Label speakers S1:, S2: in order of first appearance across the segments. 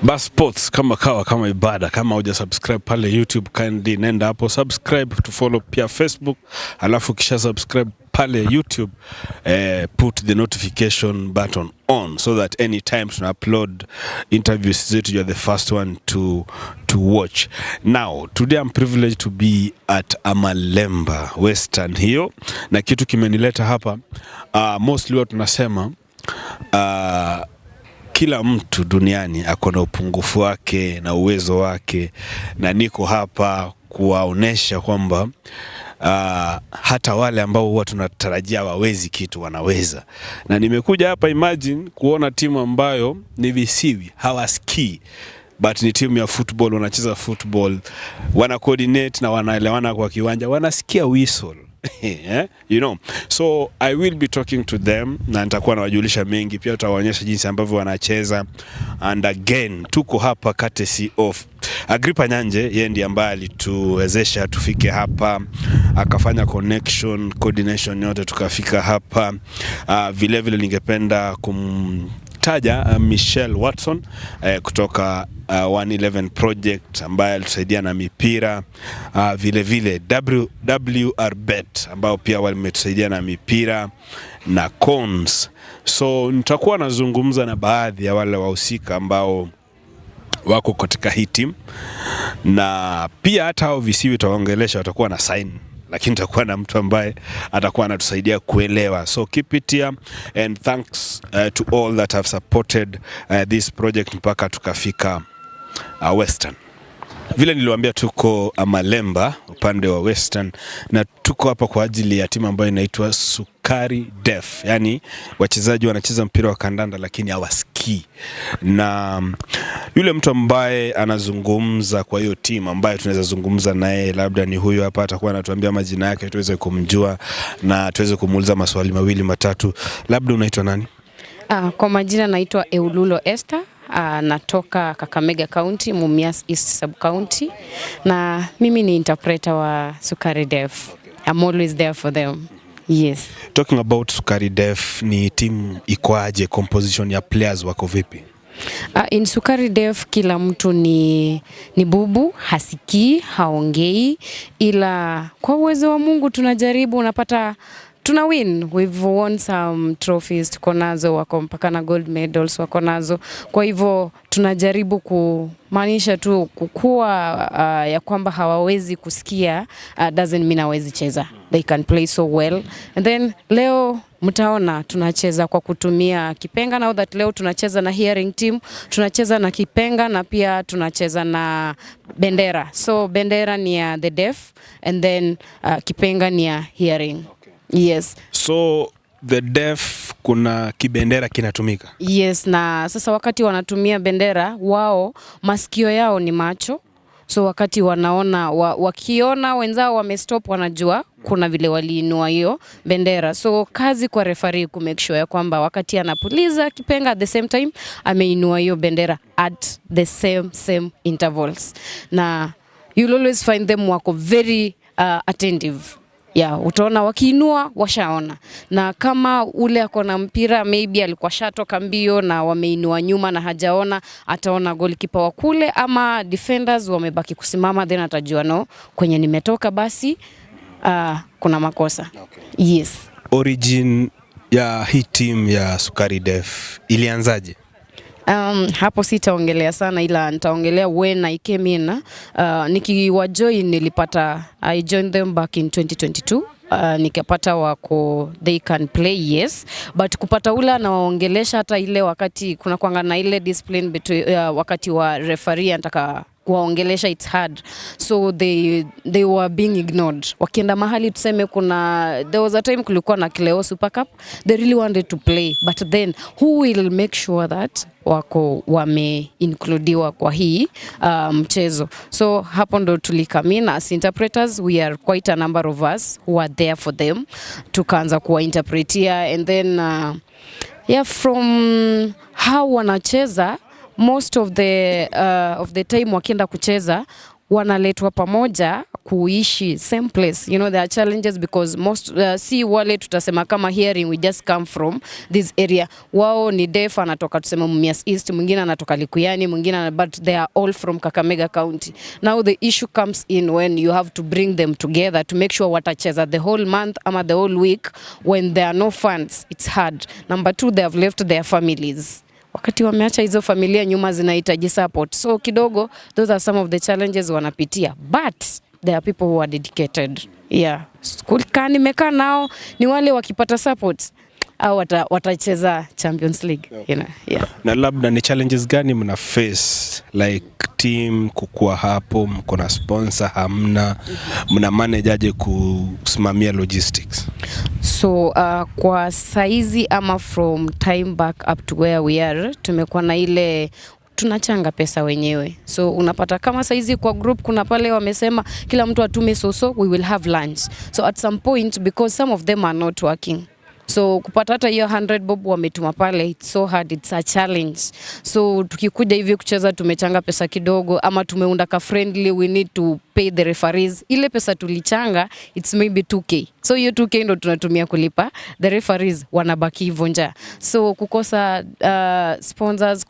S1: Bas Sports kama kawa kama ibada, kama uja subscribe pale YouTube kindly nenda hapo subscribe, to follow pia Facebook, alafu kisha subscribe pale YouTube, put the notification button on so that anytime tuna upload interviews zetu you are the first one to watch. Now today I'm privileged to be at Amalemba Western hiyo, na kitu kimenileta hapa mostly watu tunasema kila mtu duniani ako na upungufu wake na uwezo wake, na niko hapa kuwaonesha kwamba hata wale ambao huwa tunatarajia wawezi kitu wanaweza. Na nimekuja hapa imagine kuona timu ambayo ni visiwi, hawasikii, but ni timu ya football, wanacheza football, wana coordinate na wanaelewana kwa kiwanja, wanasikia whistle. You know, so I will be talking to them na nitakuwa nawajulisha mengi, pia tutawaonyesha jinsi ambavyo wanacheza. And again tuko hapa courtesy of Agrippa Nyanje, yeye ndiye ambaye alituwezesha tufike hapa, akafanya connection coordination yote tukafika hapa. Vile vile ningependa taja Michelle Watson kutoka 111 Project ambaye alitusaidia na mipira, vile vile WR Bet ambao pia walimetusaidia na mipira na cons. So nitakuwa nazungumza na baadhi ya wale wahusika ambao wako katika hii team, na pia hata hao visiwi tutaongelesha watakuwa na sign, lakini tutakuwa na mtu ambaye atakuwa anatusaidia kuelewa. So keep it here and thanks to all that have supported this project mpaka tukafika Western. Vile niliwaambia tuko Amalemba upande wa Western, na tuko hapa kwa ajili ya timu ambayo inaitwa Sukari Def. Yani wachezaji wanacheza mpira wa kandanda lakini hawasikii. Na yule mtu ambaye anazungumza kwa hiyo timu ambaye tunaweza zungumza naye labda ni huyo hapa, atakuwa anatuambia majina yake tuweze kumjua na tuweze kumuuliza maswali mawili matatu. Labda unaitwa nani?
S2: Kwa majina naitwa Eululo Esther. Natoka Kakamega County, Mumias East Sub County, na mimi ni interpreter wa Sukari Def. I'm always there for them. Yes.
S1: Talking about Sukari Def, ni team ikoaje, composition ya players wako vipi?
S2: In Sukari Def kila mtu ni bubu, hasikii, haongei, ila kwa uwezo wa Mungu tunajaribu, unapata tuna win. We've won some trophies, tuko nazo, wako mpaka na gold medals wako nazo. Kwa hivyo tunajaribu kumaanisha tu kukua ya kwamba hawawezi kusikia doesn't mean hawezi cheza. They can play so well. And then leo mtaona tunacheza kwa kutumia kipenga. Now that leo tunacheza na hearing team, tunacheza na kipenga na pia tunacheza na bendera. So bendera ni ya the deaf and then kipenga ni ya hearing. Yes.
S1: So the deaf kuna kibendera kinatumika?
S2: Yes, na sasa wakati wanatumia bendera, wao masikio yao ni macho. So wakati wanaona wakiona wenzao wamestop, wanajua kuna vile waliinua hiyo bendera. So kazi kwa referee ku make sure ya kwamba wakati anapuliza kipenga at the same time ameinua hiyo bendera at the same intervals. Na you'll always find them wako very attentive. Yeah, utaona wakiinua washaona, na kama ule akona mpira maybe alikuwa shatoka mbio na wameinua nyuma na hajaona, ataona goalkeeper wa kule ama defenders wamebaki kusimama, then atajua no, kwenye nimetoka basi kuna makosa. Okay. Yes.
S1: Origin ya hii team ya Sukari Def ilianzaje?
S2: Hapo sitaongelea sana, ila nitaongelea when I came in. Nikiwa join nilipata, I joined them back in 2022. Nikapata wako they can play, yes, but kupata ula na waongelesha hata ile wakati kuna kuanga na ile discipline between wakati wa referee anataka kuwaongelesha, it's hard. So they were being ignored. Wakienda mahali tuseme there was a time kulikuwa na Kileo Super Cup, they really wanted to play, but then who will make sure that wako wameincludiwa kwa hii mchezo? So hapo ndo tulikamina as interpreters. We are quite a number of us who are there for them, tukaanza kuwa interpretia, and then from how wanacheza most of the time wakienda kucheza wanaletwa pamoja kuishi same place. You know, there are challenges because most si wale tutasema kama hearing we just come from this area. Wao ni deaf, anatoka tuseme Mumias East, mwingine anatoka Likuyani, mwingine, but they are all from Kakamega County. Now the issue comes in when you have to bring them together to make sure watacheza the whole month ama the whole week. When there are no funds, it's hard. Number two, they have left their families. Wakati wameacha hizo familia nyuma zinahitaji support. So kidogo, those are some of the challenges wanapitia. But there are people who are dedicated. Yeah. School nimekaa nao ni wale wakipata support au watacheza Champions League.
S3: Okay.
S2: You know, yeah.
S3: Na labda ni challenges gani mna face like team kukua hapo, mko na sponsor hamna, mna manage aje kusimamia logistics?
S2: So kwa saizi ama from time back up to where we are, tumekuwa na ile tunachanga pesa wenyewe. So unapata kama saizi kwa group kuna pale wamesema kila mtu atume so we will have lunch. So at some point, because some of them are not working, so kupata hata hiyo 100 bob wametuma pale, it's so hard, it's a challenge. So tukikuja hivi kucheza tumechanga pesa kidogo ama tumeunda ka friendly, we need to pay the referees. Ile pesa tulichanga, it's maybe 2k. So hiyo 2k ndo tunatumia kulipa the referees, wanabaki hivyo nja. So kukosa sponsors,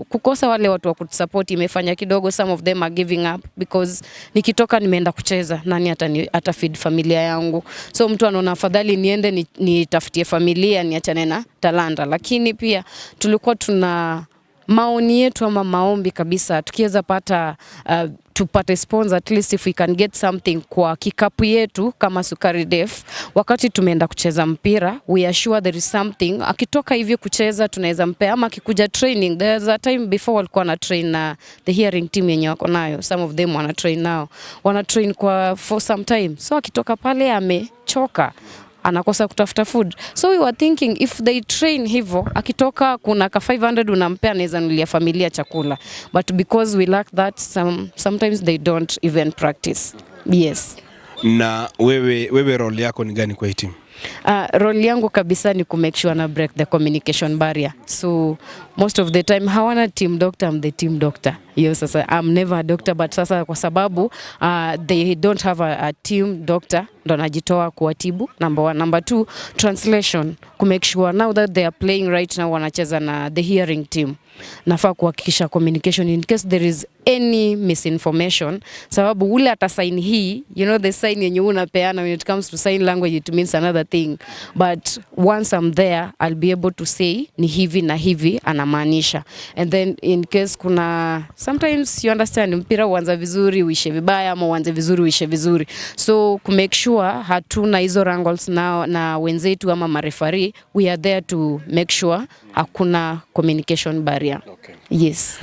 S2: kukosa wale watu wa kutusupport imefanya kidogo some of them are giving up because nikitoka nimeenda kucheza, nani ata feed familia yangu? So mtu anaona afadhali niende nitafutie familia niachane na talanta. Lakini pia tulikuwa tuna maoni yetu ama maombi kabisa, tukiweza pata tupate sponsor, at least if we can get something kwa kikapu yetu kama Sukari Def. Wakati tumeenda kucheza mpira, we are sure there is something. Akitoka hivi kucheza tunaweza mpea, ama akikuja training, there's a time before walikuwa na train na the hearing team yenye wako nayo, some of them wana train now, wana train for some time. So akitoka pale amechoka, anakosa kutafuta food. So we were thinking if they train hivyo, akitoka kuna ka 500 unampea, anaweza nulia familia chakula. But because we lack that, sometimes they don't even practice. Yes.
S3: Na wewe role yako ni gani kwa hii team?
S2: Role yangu kabisa ni ku make sure na break the communication barrier. So most of the time hawana team doctor, I'm the team doctor. Yes, sasa I'm never a doctor, but sasa kwa sababu they don't have a team doctor, ndo najitoa kuwatibu. Number one. Number two, translation. Ku make sure now that they are playing right now, wanacheza na the hearing team, nafaa kuhakikisha communication in case there is any misinformation, sababu ule atasign hii, you know the sign yenye unapeana when it comes to sign language, it means another thing, but once I'm there I'll be able to say ni hivi na hivi anamaanisha. And then in case kuna sometimes you understand mpira uanza vizuri uishe vibaya, ama uanze vizuri uishe vizuri, so ku make sure hatuna hizo wrangles na wenzetu ama marefari, we are there to make sure hakuna communication barrier.
S3: Okay.
S2: Yes.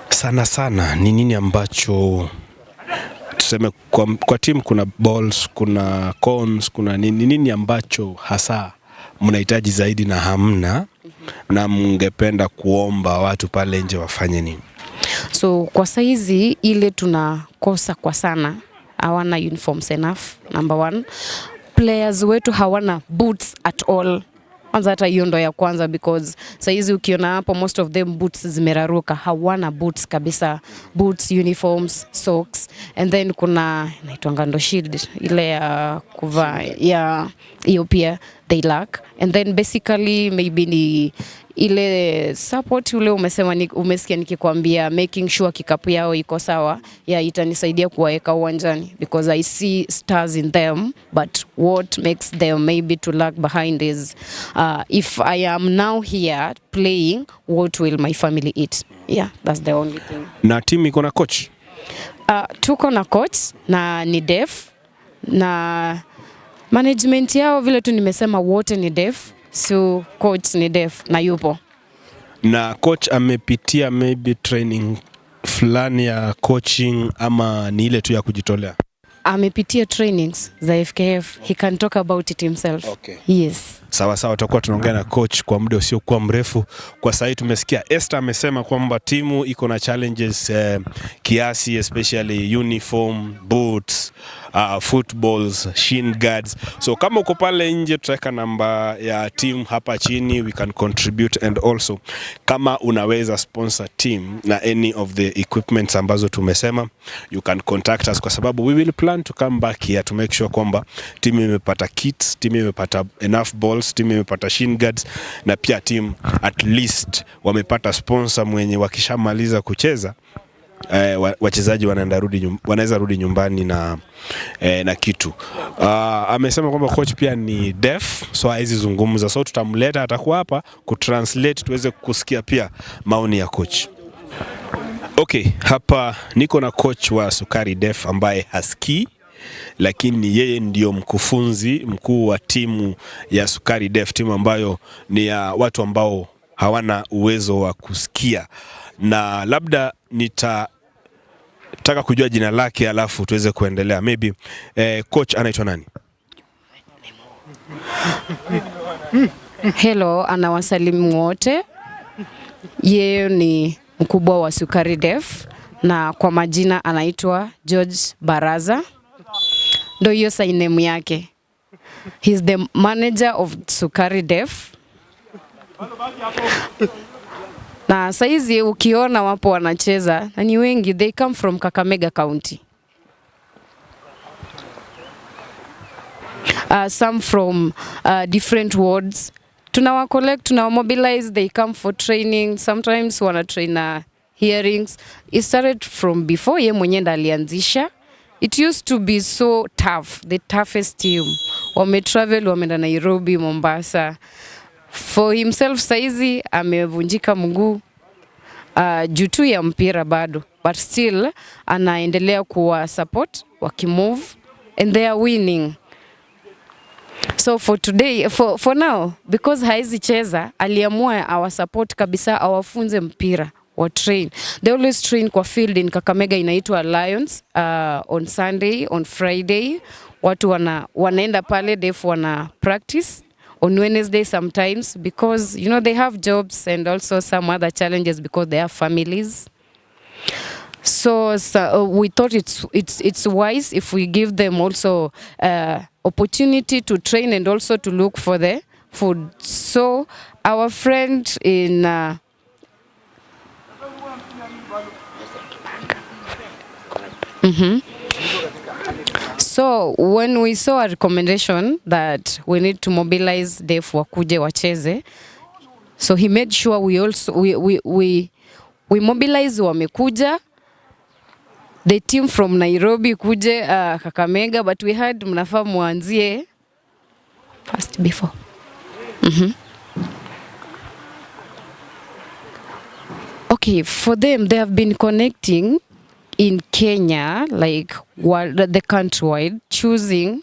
S3: Sana ni nini ambacho tuseme kwa team, kuna balls, kuna cones, kuna nini ambacho hasa mnahitaji zaidi na hamna, na mngependa kuomba watu pale nje wafanye nini?
S2: So kwa saizi ile tunakosa kwa sana, hawana uniforms enough, number one. Players wetu hawana boots at all. Kwanza hata hiyo ndo ya kwanza, because saizi ukiona hapo most of them boots zimeraruka, hawana boots kabisa. Boots, uniforms, socks, and then kuna inaitwa ndo shield ile ya kuvaa ya hiyo pia they lack. And then basically maybe ni ile support ule umesikia nikikwambia, making sure kikapu yao iko sawa, itanisaidia kuwaeka uwanjani, because I see stars in them, but what makes them maybe to lag behind is if I am now here playing, what will my family eat? Yeah, that's the only thing.
S3: Na team iko na coach?
S2: Tuko na coach na ni deaf, na management yao vile tu nimesema wote ni deaf. So coach ni deaf na yupo.
S3: Na coach amepitia maybe training fulani ya coaching, ama ni ile tu ya kujitolea?
S2: Amepitia trainings za FKF. He can talk about it himself.
S3: Okay.
S2: Yes.
S3: Sawa, tutakuwa tunaongea na coach kwa muda usiokuwa mrefu. Kwa sasa tumesikia Esther amesema kwamba timu iko na challenges kiasi, especially uniform, boots, footballs, shin guards. So kama uko pale nje, tutaweka namba ya team hapa chini, we can contribute. And also kama unaweza sponsor team na any of the equipments ambazo tumesema, you can contact us, kwa sababu we will plan to come back here to make sure kwamba timu imepata kits, timu imepata enough balls, timu imepata shin guards, na pia timu at least wamepata sponsor mwenye wakishamaliza kucheza wachezaji wanaweza rudi nyumbani na kitu. Amesema kwamba coach pia ni deaf, so haizi zungumza, so tutamleta, atakuwa hapa kutranslate tuweze kusikia pia maoni ya coach. Okay, hapa niko na coach wa Sukari Def ambaye hasikii, lakini yeye ndio mkufunzi mkuu wa timu ya Sukari Def, timu ambayo ni ya watu ambao hawana uwezo wa kusikia. Na labda nitataka kujua jina lake alafu tuweze kuendelea. Maybe coach anaitwa nani?
S2: Hello, anawasalimu wote. Yeye ni mkubwa wa Sukari Def na kwa majina anaitwa George Baraza. Ndio hiyo sign name yake. He's the manager of Sukari Def. Na saizi ukiona wapo wanacheza, na ni wengi, they come from Kakamega County. Some from different wards. Tunawa collect, tunawa mobilize, they come for training. Sometimes wana train hearings. It started from before ye mwenye ndo alianzisha. It used to be so tough, the toughest team. Wame travel, wameenda Nairobi, Mombasa. For himself saizi amevunjika mguu juu tu ya mpira bado, but still anaendelea kuwa support wakimove and they are winning. So for today, for now, because haizi cheza, aliamua our support kabisa, awafunze mpira, wa train. They always train kwa field in Kakamega inaitwa Lions, on Sunday, on Friday. Watu wanaenda pale, Def wana practice. On Wednesday sometimes, because you know they have jobs and also some other challenges because they have families. So we thought it's wise if we give them also opportunity to train and also to look for the food. So our friend in So when we saw a recommendation that we need to mobilize Def wakuje wacheze, so he made sure we also we mobilize wamekuja, the team from Nairobi kuje Kakamega, but we had mnafaa muanzie first before. Okay, for them they have been connecting in Kenya, like the countrywide, choosing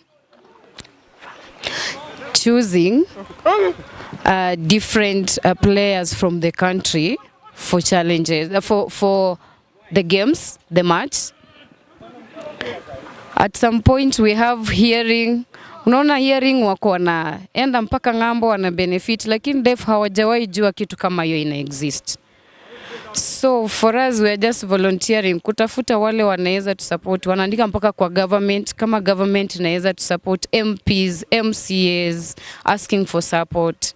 S2: different players from the country for challenges, for the games, the match. At some point we have hearing, unaona hearing wako wanaenda mpaka ngambo wana benefit, lakini Def hawajawahi jua kitu kama hiyo ina exist. So for us we are just volunteering kutafuta wale wanaweza tu support, wanaandika mpaka kwa government, kama government inaweza tu support, MPs, MCAs asking for support.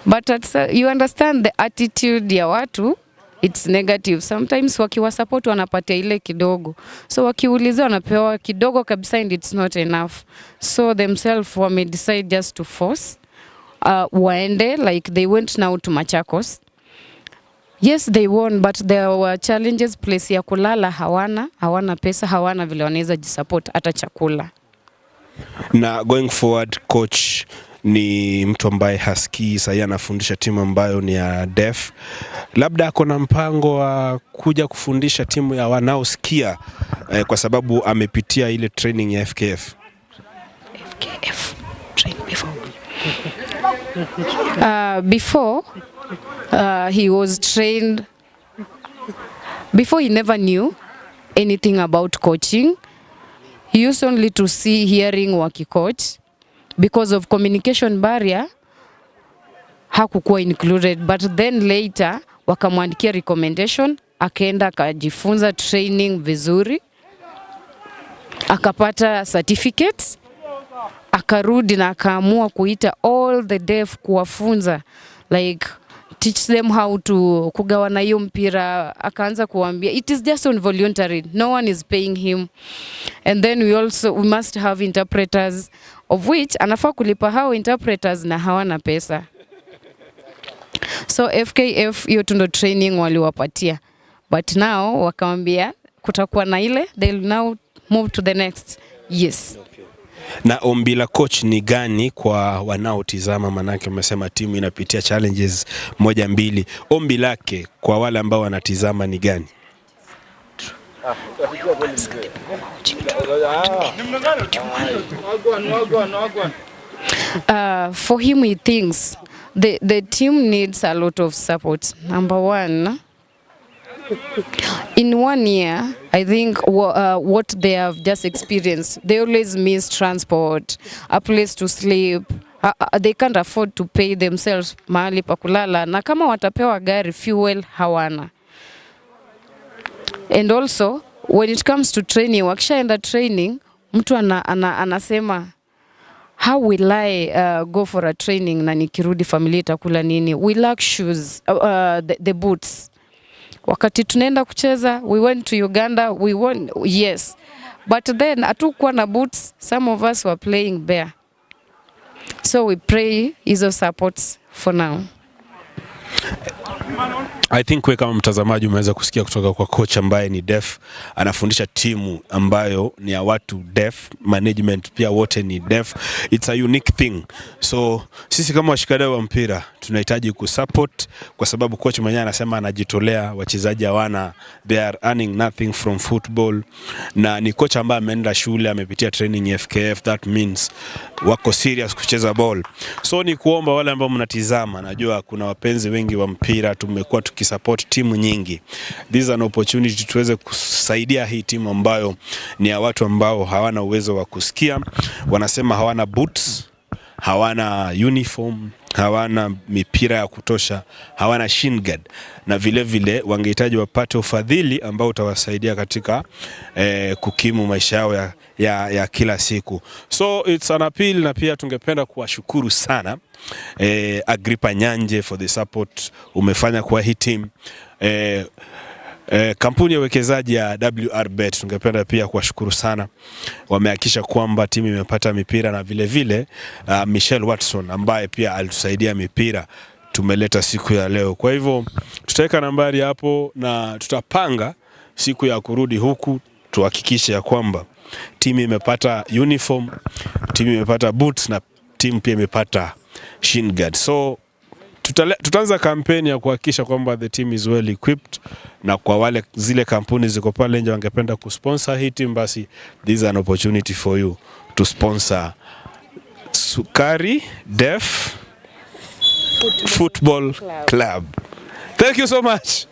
S2: But you understand the attitude ya watu, it's negative. Sometimes wakiwa support wanapatia ile kidogo, so wakiuliza wanapewa kidogo kabisa and it's not enough. So themselves wame decide just to force waende, like they went now to Machakos. Yes, they won, but there were challenges. Place ya kulala hawana pesa, hawana vile wanaweza jisupport hata chakula.
S3: Na going forward, coach ni mtu ambaye hasikii, sasa anafundisha timu ambayo ni ya Def. Labda ako na mpango wa kuja kufundisha timu ya wanaosikia kwa sababu amepitia ile training ya FKF.
S2: Train before. He was trained before. He never knew anything about coaching. He used only to see, hearing waki-coach. Because of communication barrier, hakukuwa included. But then later, wakamwandikia recommendation, akaenda akajifunza training vizuri, akapata certificates, akarudi na akaamua kuita all the Def kuwafunza, like teach them how to kugawana hiyo mpira, akaanza kuambia it is just on voluntary, no one is paying him, and then we must have interpreters, of which anafaa kulipa hao interpreters na hawana pesa. So FKF hiyo tundo training waliwapatia, but now wakamwambia kutakuwa na ile, they'll now move to the next. Yes.
S3: Okay. Na ombi la coach ni gani kwa wanaotizama, manake umesema timu inapitia challenges moja mbili, ombi lake kwa wale ambao wanatizama ni gani?
S2: For him, he thinks the team needs a lot of support. Number one, in 1 year, I think what they have just experienced, they always miss transport, a place to sleep. They can't afford to pay themselves mahali pa kulala, na kama watapewa gari, fuel hawana. And also, when it comes to training, wakishaenda training, mtu anasema, how will I go for a training na nikirudi familia itakula nini? We lack shoes, the boots. Wakati tunaenda kucheza, we went to Uganda, we won, yes. But then, hatukuwa na boots, some of us were playing bare. So we pray hizo supports for now.
S3: I think we kama mtazamaji umeweza kusikia kutoka kwa coach ambaye ni deaf, anafundisha timu ambayo ni ya watu deaf, management pia wote ni deaf. It's a unique thing. So sisi kama washikadau wa mpira tunahitaji kusupport, kwa sababu coach mwenyewe anasema anajitolea, wachezaji hawana, they are earning nothing from football, na ni coach ambaye ameenda shule, amepitia training ya FKF, that means wako serious kucheza ball. So ni kuomba wale ambao mnatizama, najua kuna wapenzi wengi wa mpira, tumekuwa tukisupport timu nyingi. This is an opportunity tuweze kusaidia hii timu ambayo ni ya watu ambao hawana uwezo wa kusikia, wanasema hawana boots, hawana uniform, hawana mipira ya kutosha, hawana shin guard, na vile vile wangehitaji wapate ufadhili ambao utawasaidia katika kukimu maisha yao ya kila siku. So it's an appeal, na pia tungependa kuwashukuru sana Agrippa Nyanje for the support umefanya kwa hii team. Kampuni ya uwekezaji ya WRBet tungependa pia kuwashukuru sana, wamehakikisha kwamba timu imepata mipira, na vile vile Michelle Watson ambaye pia alitusaidia mipira tumeleta siku ya leo. Kwa hivyo tutaweka nambari hapo na tutapanga siku ya kurudi huku, tuhakikishe ya kwamba timu imepata uniform, timu imepata boots, na timu pia imepata shin guard. So tutaanza kampeni ya kuhakikisha kwamba the team is well equipped, na kwa wale zile kampuni ziko pale nje wangependa kusponsor hii team, basi this is an opportunity for you to sponsor Sukari Deaf Football Club. Thank you so much.